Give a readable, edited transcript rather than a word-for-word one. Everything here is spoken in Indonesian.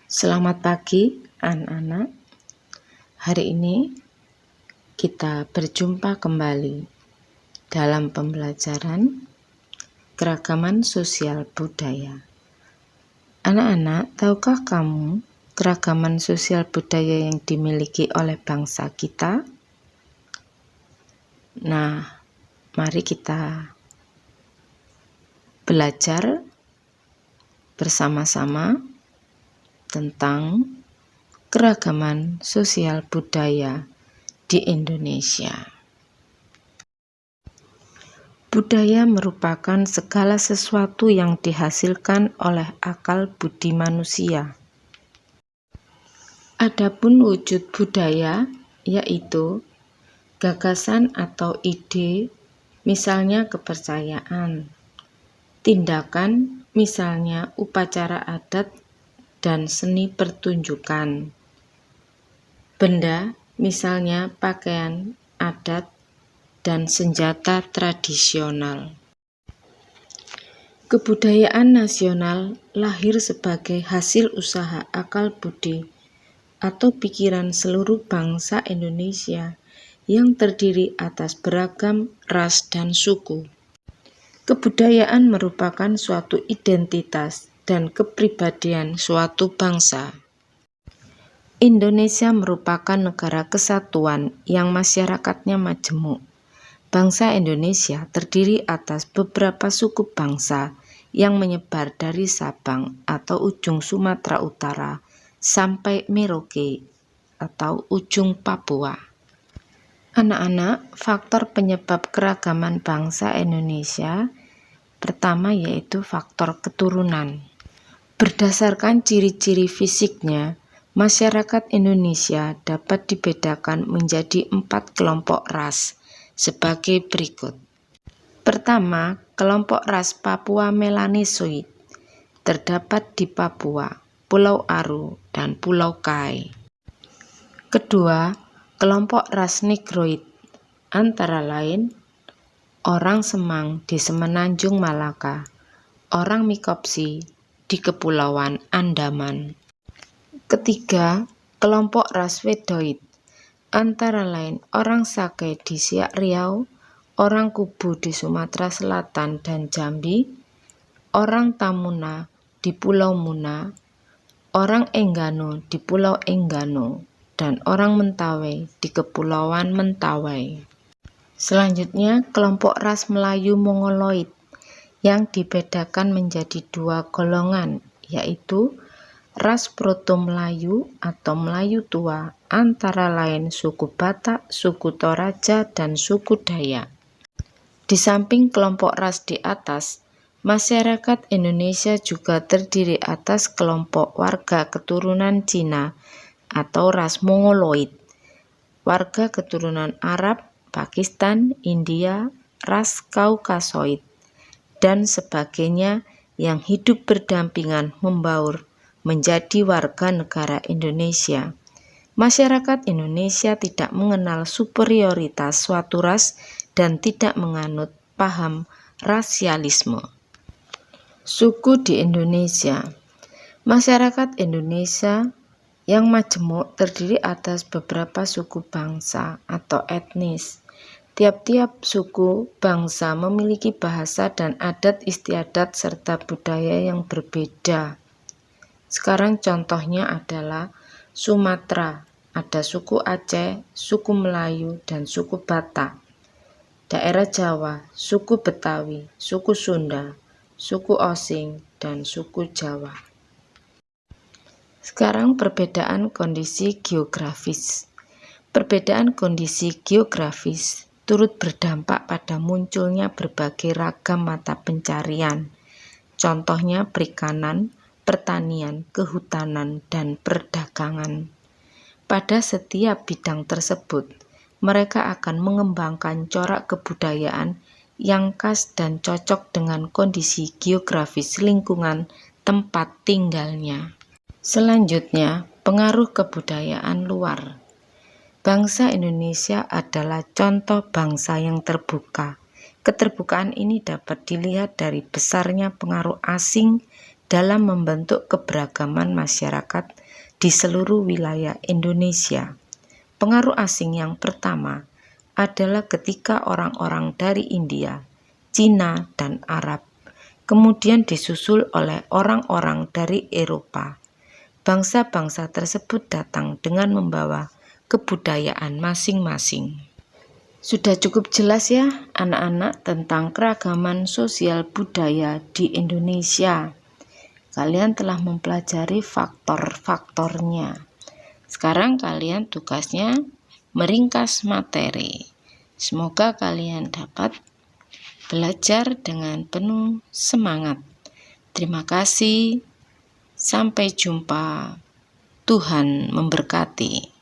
Selamat pagi anak-anak. Hari ini kita berjumpa kembali dalam pembelajaran keragaman sosial budaya. Anak-anak, tahukah kamu keragaman sosial budaya yang dimiliki oleh bangsa kita? Nah, mari kita belajar bersama-sama tentang keragaman sosial budaya di Indonesia. Budaya merupakan segala sesuatu yang dihasilkan oleh akal budi manusia. Adapun wujud budaya yaitu gagasan atau ide, misalnya kepercayaan, tindakan, misalnya upacara adat dan seni pertunjukan, benda, misalnya pakaian adat dan senjata tradisional. Kebudayaan nasional lahir sebagai hasil usaha akal budi atau pikiran seluruh bangsa Indonesia yang terdiri atas beragam ras dan suku. Kebudayaan merupakan suatu identitas dan kepribadian suatu bangsa. Indonesia merupakan negara kesatuan yang masyarakatnya majemuk. Bangsa Indonesia terdiri atas beberapa suku bangsa yang menyebar dari Sabang atau ujung Sumatera Utara sampai Merauke atau ujung Papua. Anak-anak, faktor penyebab keragaman bangsa Indonesia pertama yaitu faktor keturunan. Berdasarkan ciri-ciri fisiknya, masyarakat Indonesia dapat dibedakan menjadi 4 kelompok ras sebagai berikut. Pertama, kelompok ras Papua Melanesoid terdapat di Papua, Pulau Aru, dan Pulau Kai. Kedua, kelompok ras Negroid antara lain orang Semang di Semenanjung Malaka, orang Mikopsi di Kepulauan Andaman. Ketiga, kelompok ras Wedoid antara lain orang Sake di Siak Riau, orang Kubu di Sumatera Selatan dan Jambi, orang Tamuna di Pulau Muna, orang Enggano di Pulau Enggano, dan orang Mentawai di Kepulauan Mentawai. Selanjutnya, kelompok ras Melayu Mongoloid yang dibedakan menjadi 2 golongan, yaitu ras Proto-Melayu atau Melayu tua antara lain suku Batak, suku Toraja, dan suku Dayak. Di samping kelompok ras di atas, masyarakat Indonesia juga terdiri atas kelompok warga keturunan Cina atau ras Mongoloid, warga keturunan Arab, Pakistan, India, ras Kaukasoid, dan sebagainya yang hidup berdampingan membaur menjadi warga negara Indonesia. Masyarakat Indonesia tidak mengenal superioritas suatu ras dan tidak menganut paham rasialisme. Suku di Indonesia. Masyarakat Indonesia yang majemuk terdiri atas beberapa suku bangsa atau etnis. Tiap-tiap suku bangsa memiliki bahasa dan adat istiadat serta budaya yang berbeda. Sekarang contohnya adalah Sumatera, ada suku Aceh, suku Melayu, dan suku Batak. Daerah Jawa, suku Betawi, suku Sunda, suku Osing, dan suku Jawa. Sekarang perbedaan kondisi geografis. Perbedaan kondisi geografis turut berdampak pada munculnya berbagai ragam mata pencarian. Contohnya perikanan, pertanian, kehutanan, dan perdagangan. Pada setiap bidang tersebut, mereka akan mengembangkan corak kebudayaan yang khas dan cocok dengan kondisi geografis lingkungan tempat tinggalnya. Selanjutnya, pengaruh kebudayaan luar. Bangsa Indonesia adalah contoh bangsa yang terbuka. Keterbukaan ini dapat dilihat dari besarnya pengaruh asing dalam membentuk keberagaman masyarakat di seluruh wilayah Indonesia. Pengaruh asing yang pertama adalah ketika orang-orang dari India, Cina, dan Arab, kemudian disusul oleh orang-orang dari Eropa. Bangsa-bangsa tersebut datang dengan membawa kebudayaan masing-masing. Sudah cukup jelas ya anak-anak tentang keragaman sosial budaya di Indonesia. Kalian telah mempelajari faktor-faktornya. Sekarang kalian tugasnya meringkas materi. Semoga kalian dapat belajar dengan penuh semangat. Terima kasih. Sampai jumpa. Tuhan memberkati.